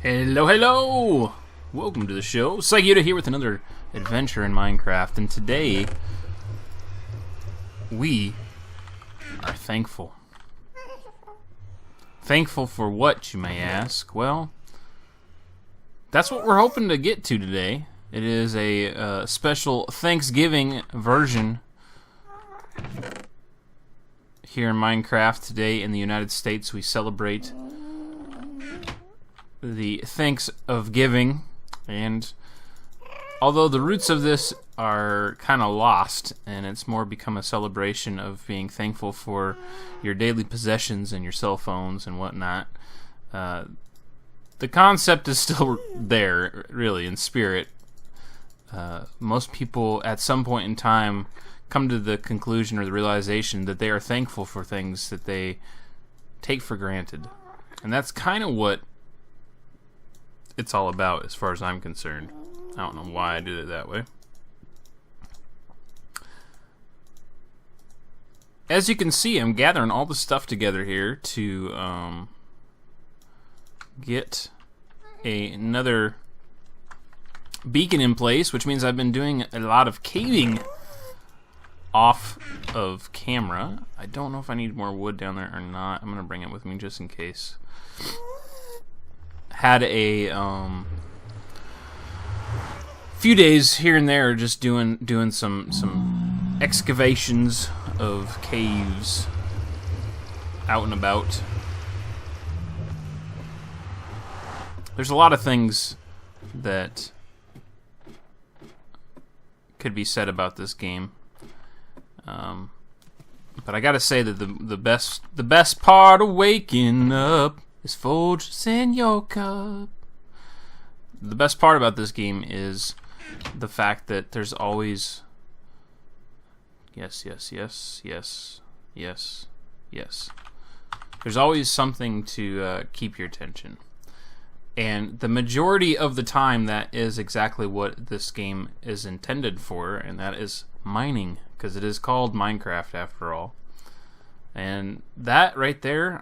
Hello, hello! Welcome to the show. SykoYoda here with another adventure in Minecraft, and today we are thankful. Thankful for what, you may ask? Well, that's what we're hoping to get to today. It is a special Thanksgiving version here in Minecraft. Today in the United States we celebrate the thanks of giving, and although the roots of this are kind of lost and it's more become a celebration of being thankful for your daily possessions and your cell phones and whatnot, the concept is still there, really, in spirit. Most people at some point in time come to the conclusion or the realization that they are thankful for things that they take for granted, and that's kind of what it's all about as far as I'm concerned. I don't know why I did it that way. As you can see, I'm gathering all the stuff together here to get another beacon in place, which means I've been doing a lot of caving off of camera. I don't know if I need more wood down there or not. I'm gonna bring it with me just in case. Had a few days here and there just doing some excavations of caves out and about. There's a lot of things that could be said about this game, but I gotta say that the best part of waking up is Folgers in your cup. The best part about this game is the fact that there's always yes. There's always something to keep your attention. And the majority of the time that is exactly what this game is intended for, and that is mining, because it is called Minecraft after all. And that right there,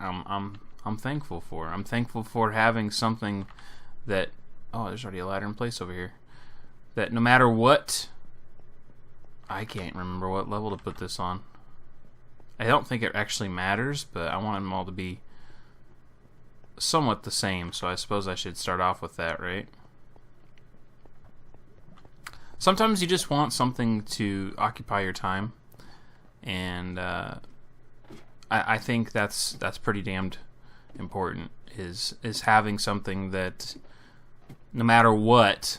I'm thankful for. I'm thankful for having something that... Oh, there's already a ladder in place over here. That no matter what... I can't remember what level to put this on. I don't think it actually matters, but I want them all to be somewhat the same, so I suppose I should start off with that, right? Sometimes you just want something to occupy your time, and I think that's pretty damned important, is having something that no matter what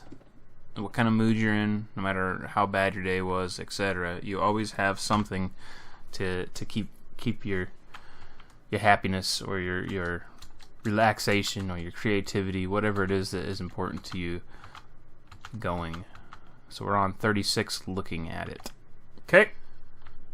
kind of mood you're in, no matter how bad your day was, etc., you always have something to keep your happiness or your relaxation or your creativity, whatever it is that is important to you, going. So we're on 36 looking at it. Okay.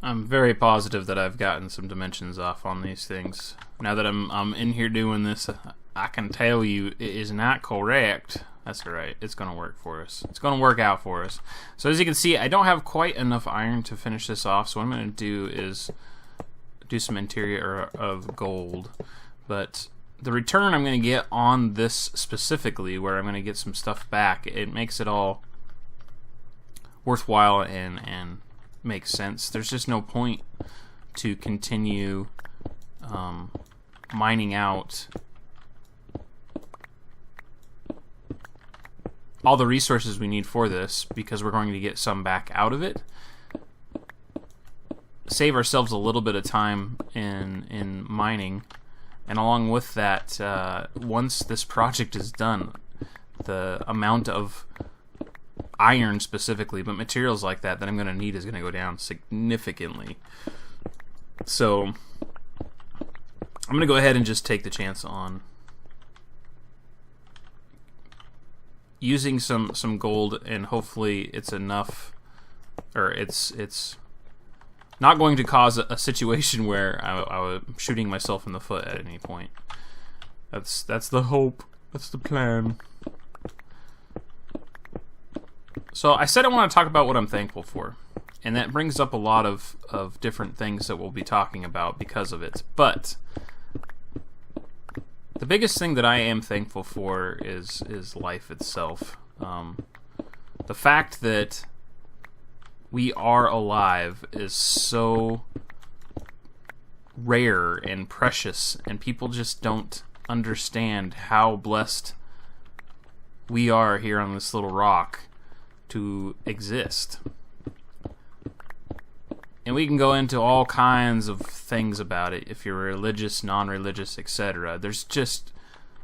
I'm very positive that I've gotten some dimensions off on these things. Now that I'm in here doing this, I can tell you it is not correct. That's alright. It's going to work for us. It's going to work out for us. So as you can see, I don't have quite enough iron to finish this off, so what I'm going to do is do some interior of gold. But the return I'm going to get on this specifically, where I'm going to get some stuff back, it makes it all worthwhile and makes sense. There's just no point to continue mining out all the resources we need for this, because we're going to get some back out of it. Save ourselves a little bit of time in mining, and along with that, once this project is done, the amount of iron specifically, but materials like that I'm going to need is going to go down significantly. So I'm going to go ahead and just take the chance on using some gold, and hopefully it's enough, or it's not going to cause a situation where I'm shooting myself in the foot at any point. That's the hope. That's the plan. So I said I want to talk about what I'm thankful for, and that brings up a lot of different things that we'll be talking about because of it. But The biggest thing that I am thankful for is life itself. The fact that we are alive is so rare and precious, and people just don't understand how blessed we are here on this little rock to exist. And we can go into all kinds of things about it, if you're religious, non-religious, etc. There's just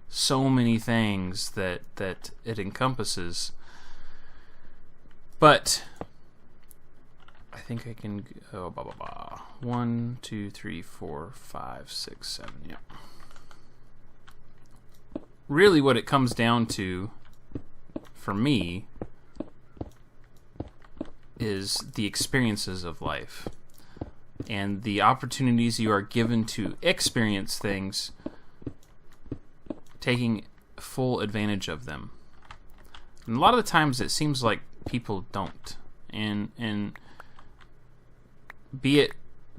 so many things that it encompasses. But I think I can go 1, 2, 3, 4, 5, 6, 7. Yeah. Really, what it comes down to, for me, is the experiences of life and the opportunities you are given to experience things, taking full advantage of them. And a lot of the times it seems like people don't, and be it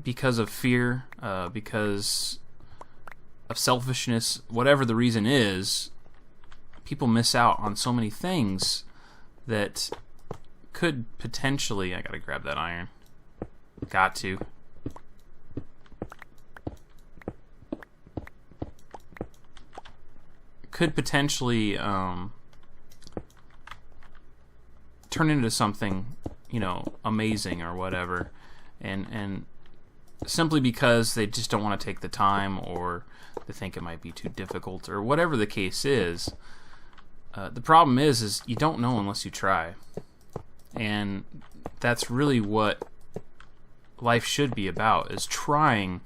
because of fear, because of selfishness, whatever the reason is, people miss out on so many things that could potentially... I gotta grab that iron. Got to. Could potentially turn into something, amazing or whatever, and simply because they just don't want to take the time, or they think it might be too difficult, or whatever the case is. The problem is you don't know unless you try. And that's really what life should be about, is trying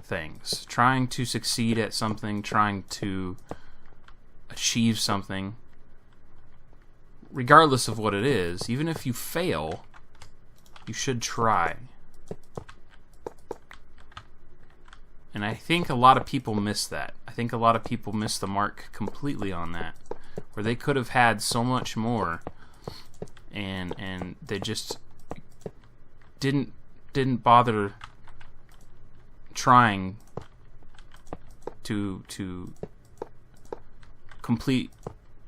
things. Trying to succeed at something, trying to achieve something. Regardless of what it is, even if you fail, you should try. And I think a lot of people miss that. I think a lot of people miss the mark completely on that, where they could have had so much more, and they just didn't bother trying to complete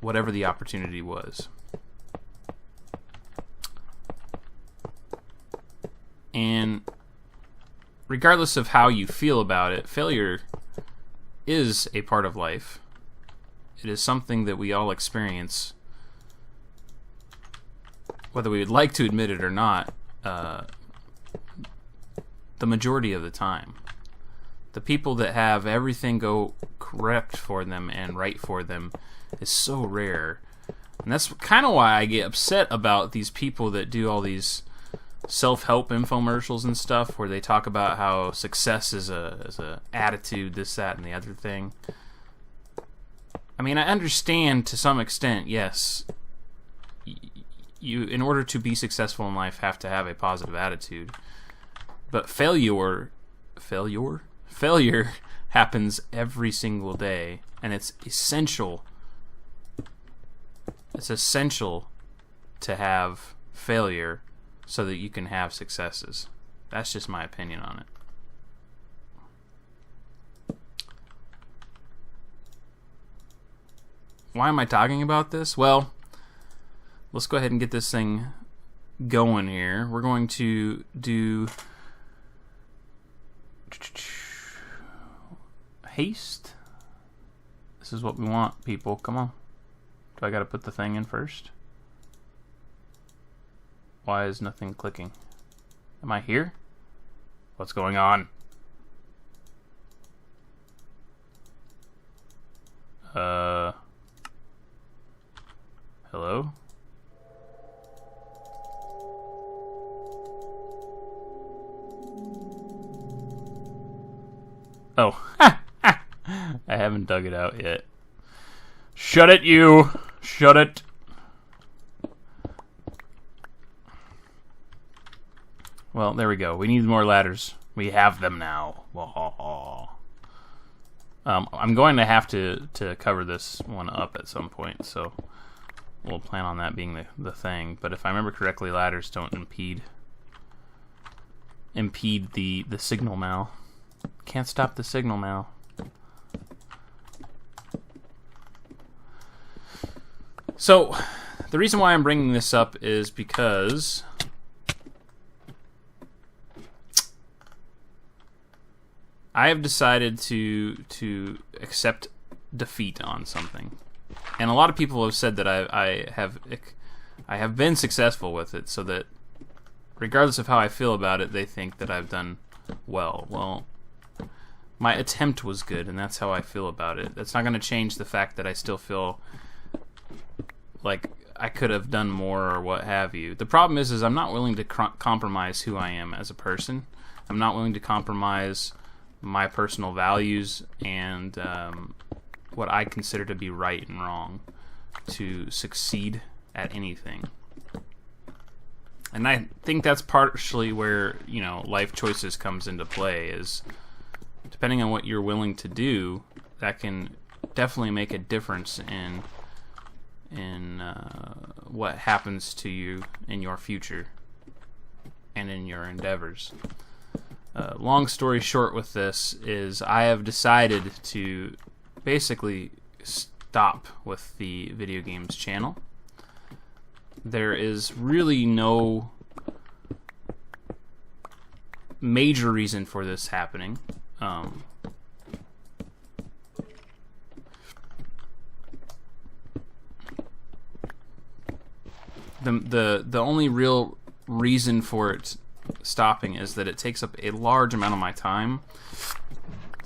whatever the opportunity was. And regardless of how you feel about it, failure is a part of life. It is something that we all experience, whether we would like to admit it or not, the majority of the time. The people that have everything go correct for them and right for them is so rare. And that's kind of why I get upset about these people that do all these self-help infomercials and stuff, where they talk about how success is a attitude, this, that, and the other thing. I mean, I understand to some extent, yes, you, in order to be successful in life, have to have a positive attitude. But failure happens every single day, and it's essential. It's essential to have failure so that you can have successes. That's just my opinion on it. Why am I talking about this? Well, let's go ahead and get this thing going here. We're going to do haste. This is what we want, people. Come on. Do I gotta put the thing in first? Why is nothing clicking? Am I here? What's going on? Hello? Oh. I haven't dug it out yet. Shut it, you! Shut it! Well, there we go. We need more ladders. We have them now. I'm going to have to cover this one up at some point, so we'll plan on that being the thing. But if I remember correctly, ladders don't impede the signal mal. Can't stop the signal mal. So, the reason why I'm bringing this up is because I have decided to accept defeat on something, and a lot of people have said that I have been successful with it, so that regardless of how I feel about it, they think that I've done well. Well, my attempt was good, and that's how I feel about it. That's not going to change the fact that I still feel like I could have done more or what have you. The problem is I'm not willing to compromise who I am as a person. I'm not willing to compromise my personal values and what I consider to be right and wrong to succeed at anything. And I think that's partially where, you know, life choices comes into play, is depending on what you're willing to do, that can definitely make a difference in what happens to you in your future and in your endeavors. Long story short with this is I have decided to basically stop with the video games channel. There is really no major reason for this happening. The only real reason for it stopping is that it takes up a large amount of my time,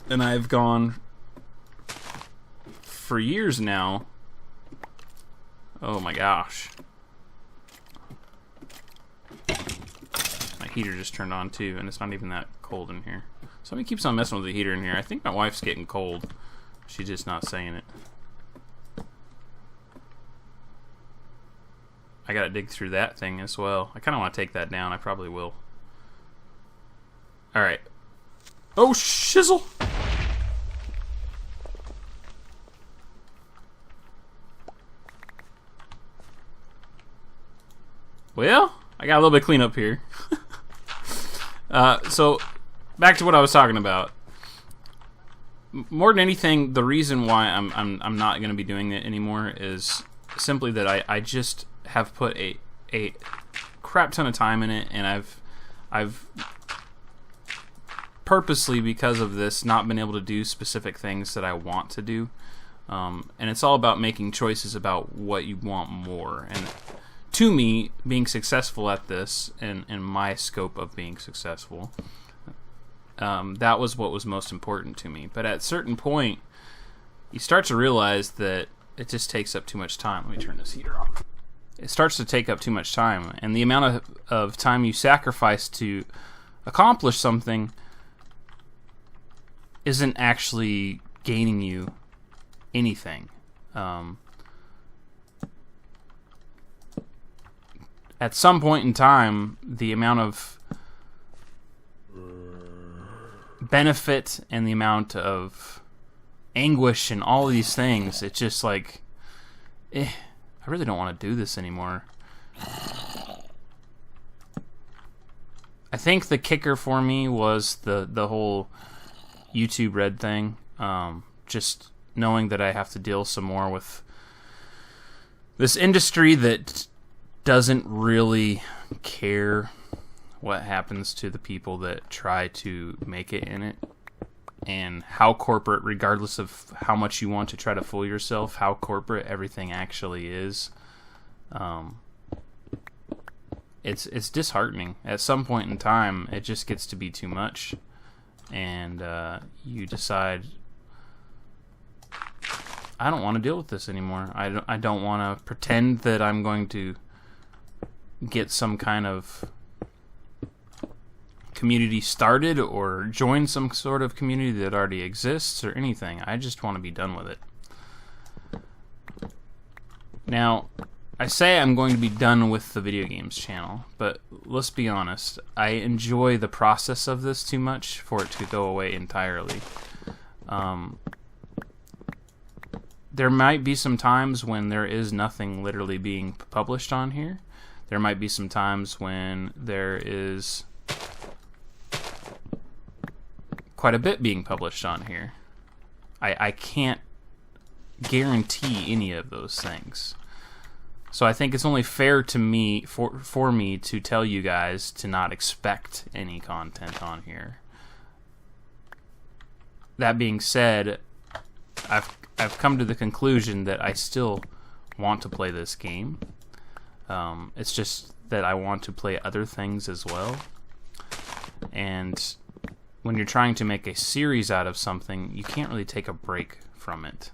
and I've gone for years now. Oh my gosh, my heater just turned on too, and it's not even that cold in here. Somebody keeps on messing with the heater in here. I think my wife's getting cold. She's just not saying it. I gotta dig through that thing as well. I kinda wanna take that down. I probably will. Alright. Oh, shizzle! Well, I got a little bit of cleanup here. So, back to what I was talking about. More than anything, the reason why I'm not going to be doing it anymore is simply that I just have put a crap ton of time in it, and I've purposely, because of this, not been able to do specific things that I want to do. And it's all about making choices about what you want more. And to me, being successful at this, and my scope of being successful, that was what was most important to me. But at a certain point, you start to realize that it just takes up too much time. Let me turn this heater off. It starts to take up too much time, and the amount of time you sacrifice to accomplish something isn't actually gaining you anything. At some point in time, the amount of benefit and the amount of anguish and all these things, it's just like, I really don't want to do this anymore. I think the kicker for me was the whole YouTube Red thing. Just knowing that I have to deal some more with this industry that doesn't really care what happens to the people that try to make it in it, and how corporate, regardless of how much you want to try to fool yourself, how corporate everything actually is. It's disheartening. At some point in time, it just gets to be too much, and you decide, I don't want to deal with this anymore. I don't want to pretend that I'm going to get some kind of community started or join some sort of community that already exists or anything. I just want to be done with it. Now, I say I'm going to be done with the video games channel, but let's be honest, I enjoy the process of this too much for it to go away entirely. There might be some times when there is nothing literally being published on here. There might be some times when there is quite a bit being published on here. I can't guarantee any of those things. So I think it's only fair to me for me to tell you guys to not expect any content on here. That being said, I've come to the conclusion that I still want to play this game. It's just that I want to play other things as well. And when you're trying to make a series out of something, you can't really take a break from it.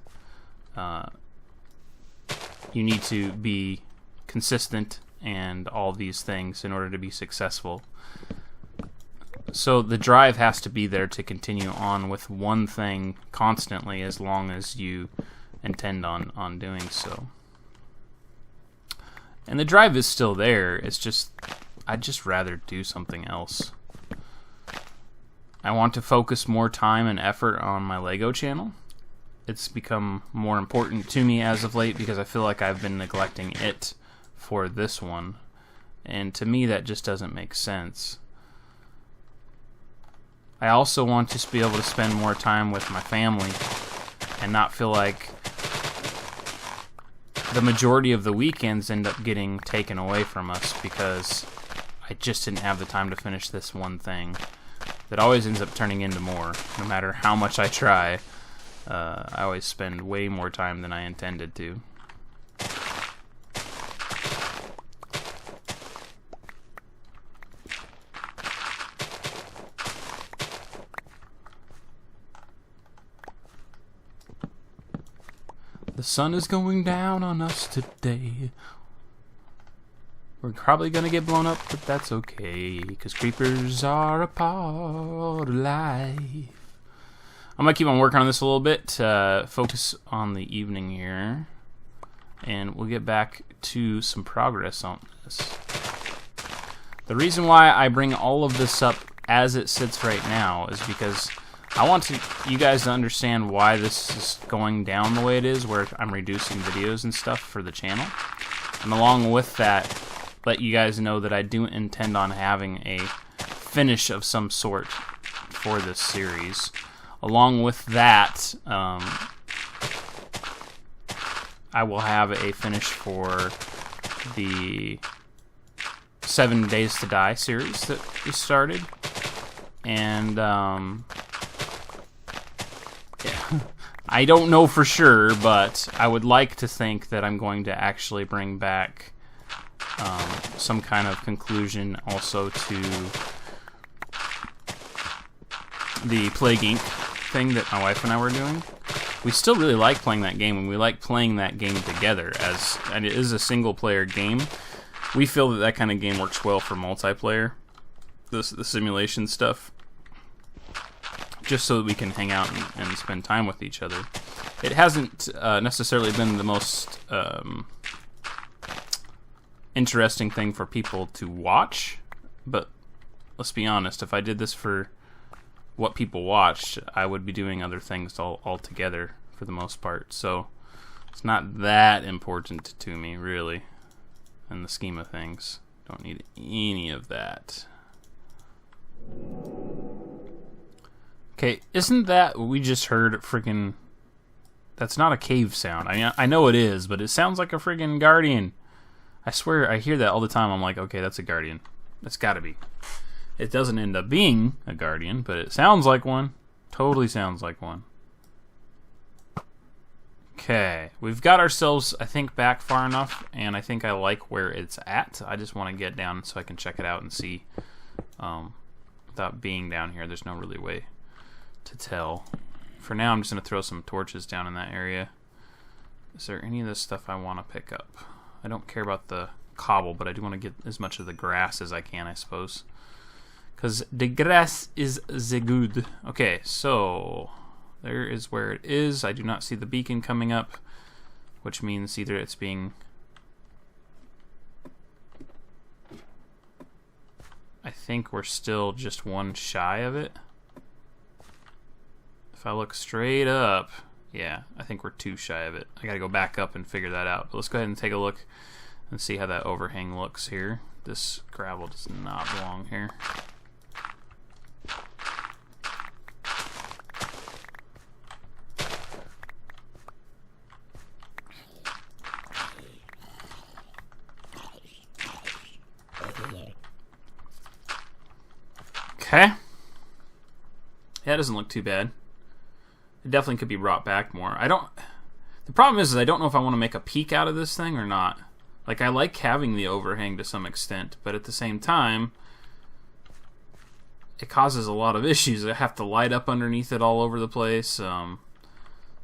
You need to be consistent and all these things in order to be successful. So the drive has to be there to continue on with one thing constantly as long as you intend on doing so. And the drive is still there. It's just, I'd just rather do something else. I want to focus more time and effort on my Lego channel. It's become more important to me as of late because I feel like I've been neglecting it for this one. And to me, that just doesn't make sense. I also want to just be able to spend more time with my family and not feel like the majority of the weekends end up getting taken away from us because I just didn't have the time to finish this one thing. That always ends up turning into more, no matter how much I try. I always spend way more time than I intended to. The sun is going down on us today. We're probably gonna get blown up, but that's okay, because creepers are a part of life. I'm gonna keep on working on this a little bit, focus on the evening here, and we'll get back to some progress on this. The reason why I bring all of this up as it sits right now is because I want you guys to understand why this is going down the way it is, where I'm reducing videos and stuff for the channel. And along with that, let you guys know that I do intend on having a finish of some sort for this series. Along with that, I will have a finish for the 7 Days to Die series that we started. And, yeah, I don't know for sure, but I would like to think that I'm going to actually bring back some kind of conclusion also to the Plague Inc. thing that my wife and I were doing. We still really like playing that game, and we like playing that game together, and it is a single-player game. We feel that that kind of game works well for multiplayer, the simulation stuff, just so that we can hang out and spend time with each other. It hasn't necessarily been the most interesting thing for people to watch, but let's be honest, if I did this for what people watched, I would be doing other things altogether for the most part, so it's not that important to me, really, in the scheme of things. Don't need any of that. Okay, isn't that what we just heard? Freaking, that's not a cave sound. I mean, I know it is, but it sounds like a freaking guardian. I swear I hear that all the time. I'm like, okay, that's a guardian. That's gotta be. It doesn't end up being a guardian, but it sounds like one. Totally sounds like one. Okay, we've got ourselves, I think, back far enough, and I think I like where it's at. I just want to get down so I can check it out and see. Without being down here, there's no really way to tell. For now, I'm just going to throw some torches down in that area. Is there any of this stuff I want to pick up? I don't care about the cobble, but I do want to get as much of the grass as I can, I suppose. Because the grass is the good. Okay, so there is where it is. I do not see the beacon coming up, which means either it's being... I think we're still just one shy of it. If I look straight up, yeah, I think we're 2 shy of it. I gotta go back up and figure that out. But let's go ahead and take a look and see how that overhang looks here. This gravel does not belong here. Okay. Yeah, it doesn't look too bad. It definitely could be brought back more. The problem is I don't know if I want to make a peak out of this thing or not. Like, I like having the overhang to some extent, but at the same time, it causes a lot of issues. I have to light up underneath it all over the place.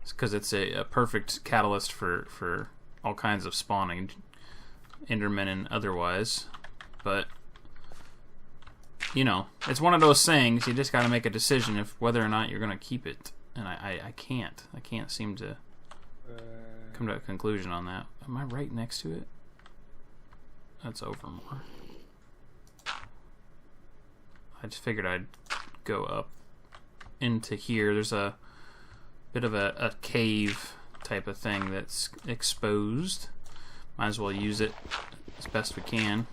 Because it's a perfect catalyst for all kinds of spawning, Endermen and otherwise. But, you know, it's one of those things, you just got to make a decision if whether or not you're going to keep it. And I can't. I can't seem to come to a conclusion on that. Am I right next to it? That's over more. I just figured I'd go up into here. There's a bit of a cave type of thing that's exposed. Might as well use it as best we can.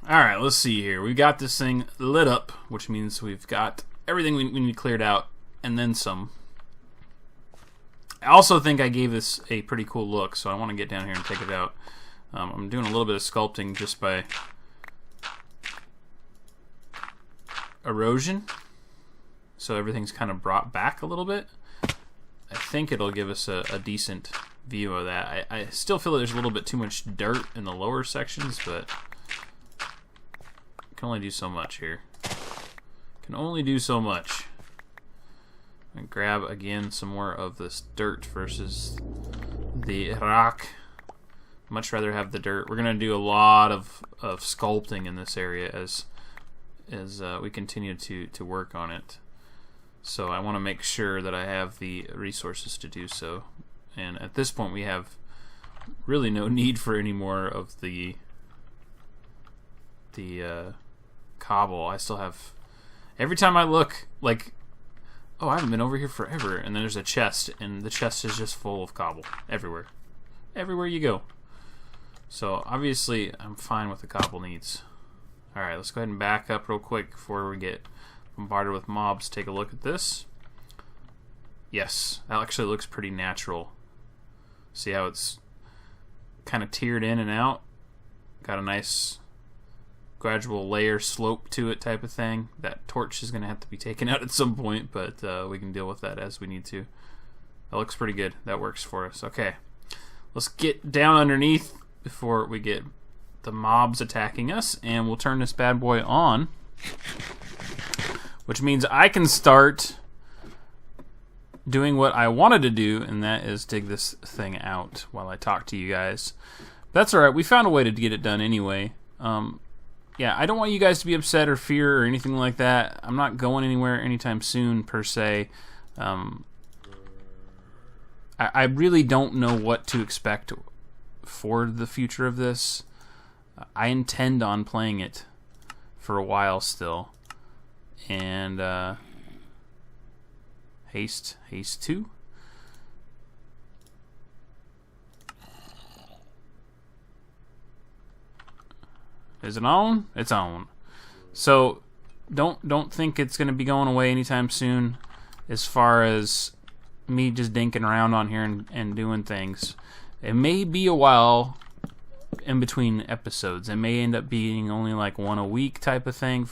Alright, let's see here. We've got this thing lit up, which means we've got everything we need cleared out, and then some. I also think I gave this a pretty cool look, so I want to get down here and take it out. I'm doing a little bit of sculpting just by erosion, so everything's kind of brought back a little bit. I think it'll give us a decent view of that. I still feel that there's a little bit too much dirt in the lower sections, but I can only do so much here. Can only do so much. And grab again some more of this dirt versus the rock. Much rather have the dirt. We're gonna do a lot of sculpting in this area as we continue to work on it. So I want to make sure that I have the resources to do so. And at this point we have really no need for any more of the cobble. I still have, every time I look, like, oh, I haven't been over here forever, and then there's a chest, and the chest is just full of cobble everywhere. Everywhere you go. So obviously I'm fine with the cobble needs. Alright, let's go ahead and back up real quick before we get bombarded with mobs. Take a look at this. Yes, that actually looks pretty natural. See how it's kind of tiered in and out? Got a nice gradual layer slope to it type of thing. That torch is going to have to be taken out at some point, but we can deal with that as we need to. That looks pretty good. That works for us. Okay, let's get down underneath before we get the mobs attacking us, and we'll turn this bad boy on, which means I can start doing what I wanted to do, and that is dig this thing out while I talk to you guys. That's alright, we found a way to get it done anyway. Yeah, I don't want you guys to be upset or fear or anything like that. I'm not going anywhere anytime soon, per se. I really don't know what to expect for the future of this. I intend on playing it for a while still. And haste 2. Is it on? It's on. So don't think it's going to be going away anytime soon as far as me just dinking around on here and doing things. It may be a while in between episodes. It may end up being only like one a week type of thing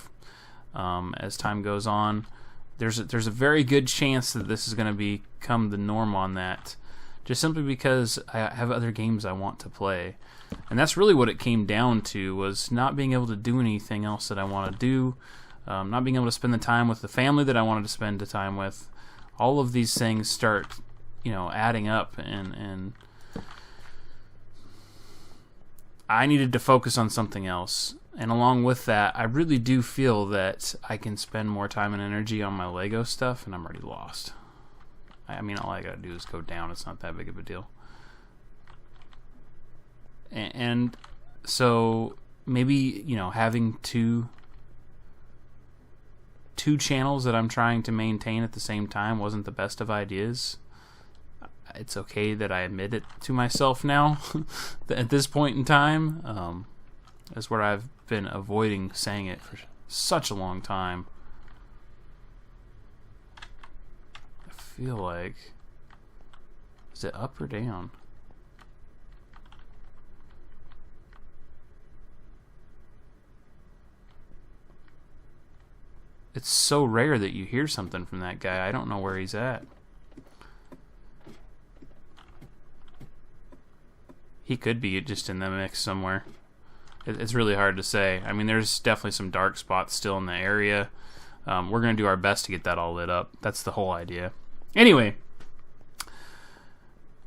as time goes on. There's a very good chance that this is going to become the norm on that, just simply because I have other games I want to play. And that's really what it came down to, was not being able to do anything else that I want to do, not being able to spend the time with the family that I wanted to spend the time with. All of these things start, adding up, and I needed to focus on something else. And along with that, I really do feel that I can spend more time and energy on my Lego stuff, and I'm already lost. I mean, all I gotta do is go down. It's not that big of a deal. And so maybe, having two channels that I'm trying to maintain at the same time wasn't the best of ideas. It's okay that I admit it to myself now at this point in time. That's where I've been avoiding saying it for such a long time. I feel like... Is it up or down? it's so rare that you hear something from that guy. I don't know where he's at. He could be just in the mix somewhere. It's really hard to say. I mean, there's definitely some dark spots still in the area. We're going to do our best to get that all lit up. That's the whole idea. Anyway,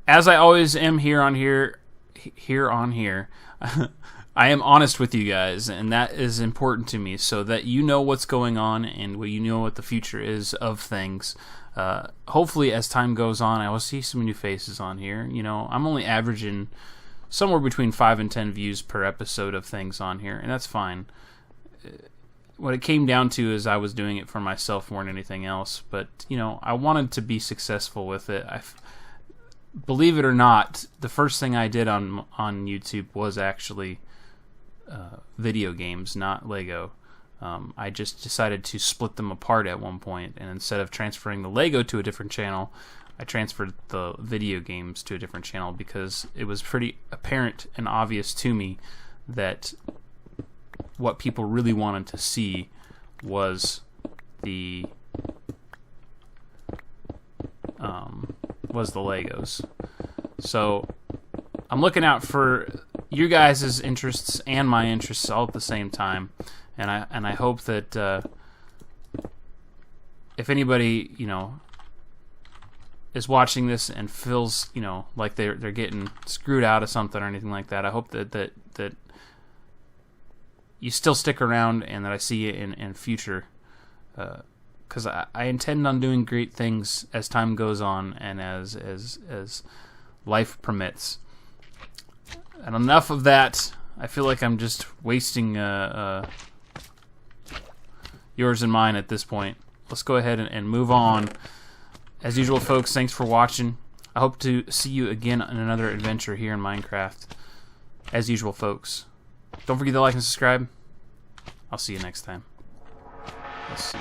as I always am here on here, I am honest with you guys, and that is important to me, so that you know what's going on and you know what the future is of things. Hopefully, as time goes on, I will see some new faces on here. You know, I'm only averaging somewhere between 5 and 10 views per episode of things on here, and that's fine. What it came down to is I was doing it for myself more than anything else, but, you know, I wanted to be successful with it. Believe it or not, the first thing I did on YouTube was actually video games, not Lego. I just decided to split them apart at one point, and instead of transferring the Lego to a different channel, I transferred the video games to a different channel because it was pretty apparent and obvious to me that what people really wanted to see was the Legos. So I'm looking out for you guys' interests and my interests all at the same time, and I hope that if anybody, you know, is watching this and feels, you know, like they're getting screwed out of something or anything like that, I hope that you still stick around and that I see you in future, because I intend on doing great things as time goes on and as life permits. And enough of that. I feel like I'm just wasting yours and mine at this point. Let's go ahead and move on. As usual, folks, thanks for watching. I hope to see you again in another adventure here in Minecraft. As usual, folks, don't forget to like and subscribe. I'll see you next time. Let's see.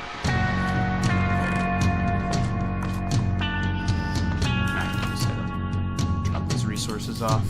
Drop these resources off.